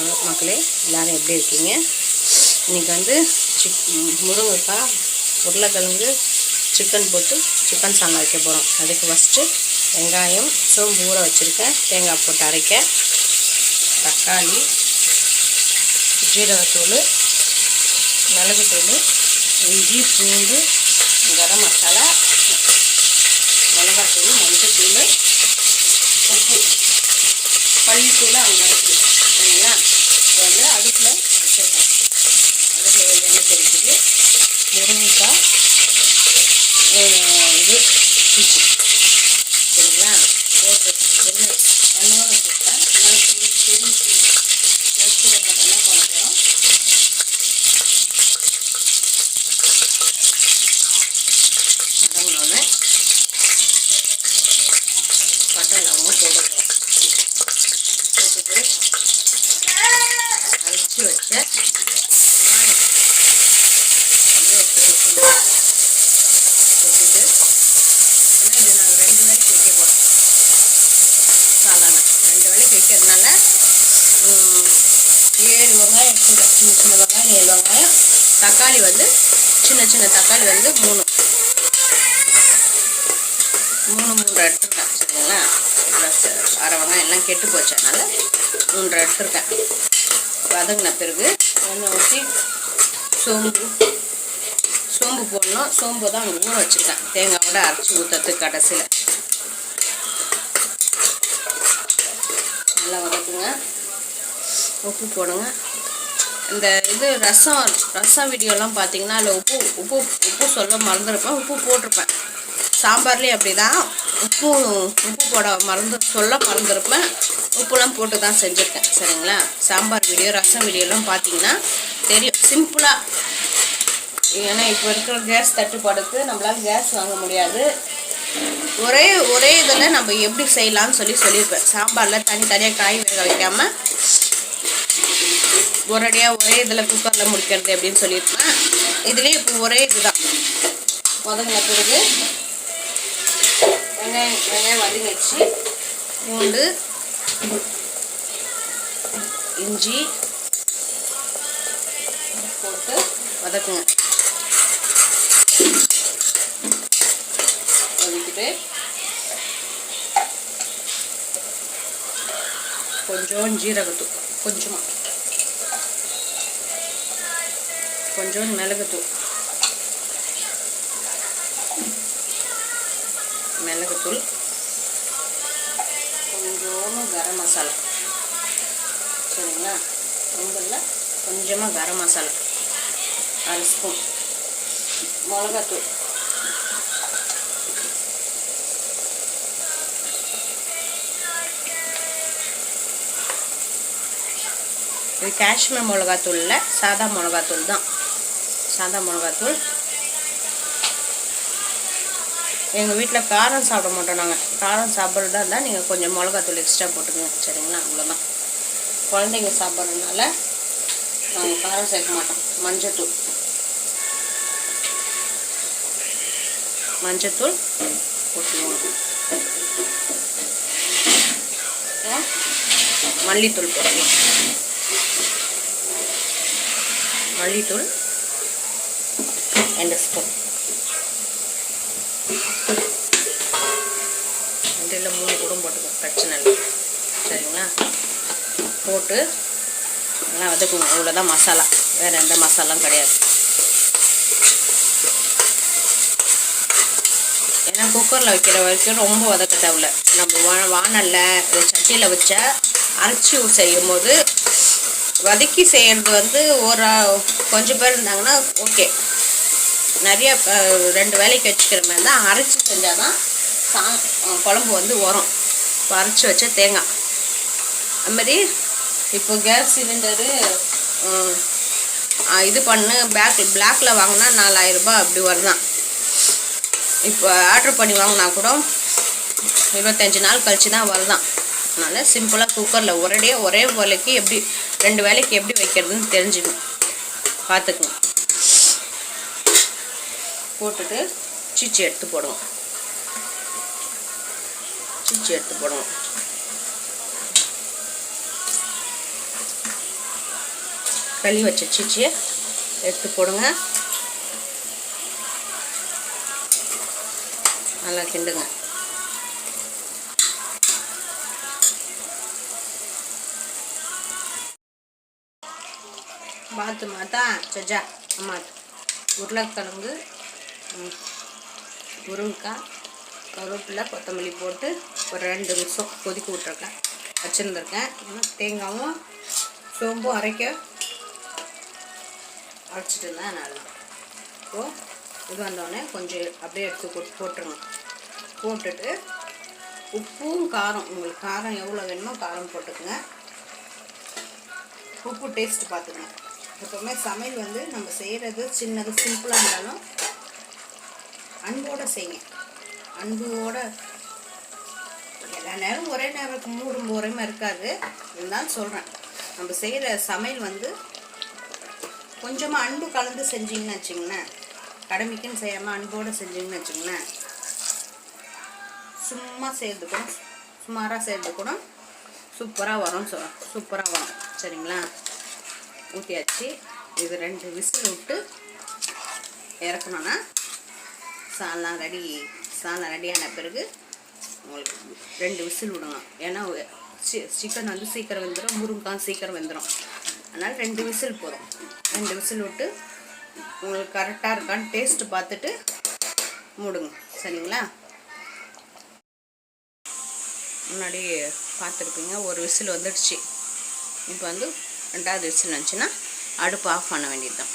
வணக்கம் மக்களே, எல்லோரும் எப்படி இருக்கீங்க? இன்றைக்கி வந்து முருங்கைக்காய் உருளைக்கிழங்கு சிக்கன் போட்டு சிக்கன் சாம்பார் வைக்க போகிறோம். அதுக்கு ஃபஸ்ட்டு வெங்காயம் சோம்பு ஊற வச்சுருக்கேன், தேங்காய் போட்டு அரைக்க, தக்காளி, ஜீரகத்தூள், மிளகுத்தூள், இஞ்சி பூண்டு, கரம் மசாலா, மிளகாத்தூள், மஞ்சத்தூள், உப்பு, பள்ளித்தூள் அங்கே இருக்குது சரிங்களா. இப்போ வந்து அடுப்பில் வச்சுருக்கேன். அடுப்பில் எண்ணெய் தெரிக்குது, முருங்கைக்காய் இது பிச்சு சரிங்களா. போட்டு எண்ணெய் எண்ணெயோடு வச்சுருக்கேன். தெரிஞ்சு வச்சு என்ன பண்ண போகிறோம். அடங்கினோடனே பட்டை லவங்கம் போட்டுக்கிறோம். போட்டுட்டு அரைச்சி வச்ச போட்டுட்டு இது நாங்கள் 2 வேலைக்கு வைக்க போகிறோம். சாதாரண 2 வேலைக்கு வைக்கிறதுனால 7 வெங்காயம் எடுத்துருக்கேன். சின்ன சின்ன வெங்காயம் 7 வெங்காயம். தக்காளி வந்து சின்ன சின்ன தக்காளி வந்து 3 எடுத்துருக்கேன் சரிங்களா. அரை வெங்காயம் எல்லாம் கெட்டு போச்சு, அதனால் 3 எடுத்துருக்கேன். வதங்கின பிறகு எண்ணெய் ஊற்றி சோம்பு போடணும். சோம்பு தான் அங்கே ஊற வச்சுருக்கேன், தேங்காயோட அரைச்சி ஊற்றுறதுக்கு கடைசியில். நல்லா வதக்குங்க, உப்பு போடுங்க. இந்த இது ரசம் வீடியோலாம் பார்த்தீங்கன்னா அதில் உப்பு சொல்ல மறந்துருப்பேன், உப்பு போட்டிருப்பேன். சாம்பார்லேயே அப்படி தான் உப்பு போட சொல்ல மறந்துருப்பேன், உப்புலாம் போட்டு தான் செஞ்சுருக்கேன் சரிங்களா. சாம்பார் வீடியோ ரசம் வீடியோலாம் பார்த்தீங்கன்னா தெரியும், சிம்பிளாக. ஏன்னா இப்போ இருக்கிற கேஸ் தட்டுப்பாடுக்கு நம்மளால் கேஸ் வாங்க முடியாது. ஒரே இதில் நம்ம எப்படி செய்யலான்னு சொல்லியிருப்பேன். சாம்பாரில் தனித்தனியாக காய் வேக வைக்காமல் ஒரே இதில் குக்கரில் முடிக்கிறது அப்படின்னு சொல்லியிருப்பேன். இதுலேயே இப்போ ஒரே இதுதான். வதங்கின பிறகு வெங்காயம் வதங்கிச்சு, பூண்டு, இஞ்சி போட்டு வதக்குங்க. வதக்கிட்டு கொஞ்சம் ஜீரகத்தூள், கொஞ்சம் மிளகுத்தூள், கொஞ்சம் கரம் மசாலா சரிங்களா. ரொம்பல கொஞ்சமாக கரம் மசாலா 1 ஸ்பூன், மிளகாத்தூள், இது காஷ்மீர் மிளகாத்தூள் இல்லை, சாதா மிளகாத்தூள் தான். சாதா மிளகாத்தூள். எங்கள் வீட்டில் காரம் சாப்பிட மாட்டோம் நாங்கள். காரம் சாப்பிட்றதா இருந்தால் நீங்கள் கொஞ்சம் மிளகாத்தூள் எக்ஸ்ட்ரா போட்டுக்கோங்க சரிங்களா. அவ்வளோதான். குழந்தைங்க சாப்பிட்றதுனால நாங்கள் காரம் சேர்க்க மாட்டோம். மஞ்சத்தூள் போட்டுருவோம். மல்லித்தூள் போட்டுருவோம். மல்லித்தூள் 2 ஸ்பூன், 2 இல்லை 3 கூட போட்டுக்கோங்க, பிரச்சனை இல்லை சரிங்களா. போட்டு நல்லா வதக்குங்க. இவ்வளோதான் மசாலா, வேறு எந்த மசாலாவும் கிடையாது. ஏன்னா குக்கரில் வைக்கிற வரைக்கும் ரொம்ப வதக்க தேவையில்ல. நம்ம வானலில் சட்டியில் வச்சா அரைச்சி செய்யும் போது வதக்கி செய்கிறது வந்து கொஞ்சம் பேர் இருந்தாங்கன்னா ஓகே. நிறைய 2 வேலைக்கு வச்சுக்கிற மாதிரி தான் அரைச்சி செஞ்சால் தான் குழம்பு வந்து வரும். இப்போ அரைச்சி வச்ச தேங்காய் அதுமாரி. இப்போ கேஸ் சிலிண்டரு இது பண்ணு பிளாக்கில் வாங்கினா 4000 ரூபாய் அப்படி வருதான். இப்போ ஆர்டர் பண்ணி வாங்கினா கூட 25 நாள் கழிச்சு தான் வருதான். அதனால் சிம்பிளாக குக்கரில் ஒரே வேலைக்கு எப்படி 2 வேலைக்கு எப்படி வைக்கிறதுன்னு தெரிஞ்சுக்கணும், பார்த்துக்கணும். போட்டுட்டு சீச்சி எடுத்து போடுவோம். கழுவி வச்சிச்சு எடுத்து போடுங்க. நல்லா கிண்டுங்க. பாத்து மாத்தா சஜா அம்மா உருளைக்கிழங்கு, முருங்கைக்காய், கருவேப்பிலை, கொத்தமல்லி போட்டு ஒரு 2 நிமிஷம் கொதிக்க விட்டுருக்கேன் வச்சுருந்துருக்கேன். தேங்காயும் சோம்பும் அரைச்சிட்டு இருந்தேன் நல்லா. இப்போது இது வந்தோடனே கொஞ்சம் அப்படியே எடுத்து போட்டுருங்க. போட்டுட்டு உப்பும் காரம், உங்களுக்கு காரம் எவ்வளோ வேணுமோ காரம் போட்டுக்குங்க. உப்பு டேஸ்ட் பார்த்துக்கணும். எப்போவுமே சமையல் வந்து நம்ம செய்கிறது சின்னது சிம்பிளாக இருந்தாலும் அன்போடு செய்யுங்க. அன்போட எல்லா நேரம் ஒரே நேரம் மூடும் ஒரே மாதிரி இருக்காது. இருந்தாலும் சொல்கிறேன், நம்ம செய்கிற சமையல் வந்து கொஞ்சமாக அன்பு கலந்து செஞ்சிங்கன்னு வச்சிங்களேன், கடமைக்குன்னு செய்யாமல் அன்போடு செஞ்சிங்கன்னு வச்சிங்களேன், சும்மா செய்கிறது கூட சுமாராக செய்கிறது கூட சூப்பராக வரும். சூப்பராக வரும். சரிங்களா? ஊற்றியாச்சு. இது 2 விசில் விட்டு இறக்கணுன்னா சாதம் ரெடியான பிறகு உங்களுக்கு 2 விசில் விடணும். ஏன்னா சிக்கன் வந்து சீக்கிரம் வெந்துடும், முருங்கைக்காய் சீக்கிரம் வெந்துடும். அதனால் 2 விசில் போதும். 2 விசில் விட்டு உங்களுக்கு கரெக்டாக இருக்கான்னு டேஸ்ட்டு பார்த்துட்டு மூடுங்க. சரிங்களா? முன்னாடி பார்த்துருப்பீங்க, ஒரு விசில் வந்துடுச்சு. இப்போ வந்து 2வது விசில் வந்துச்சுன்னா அடுப்பு ஆஃப் பண்ண வேண்டியது தான்.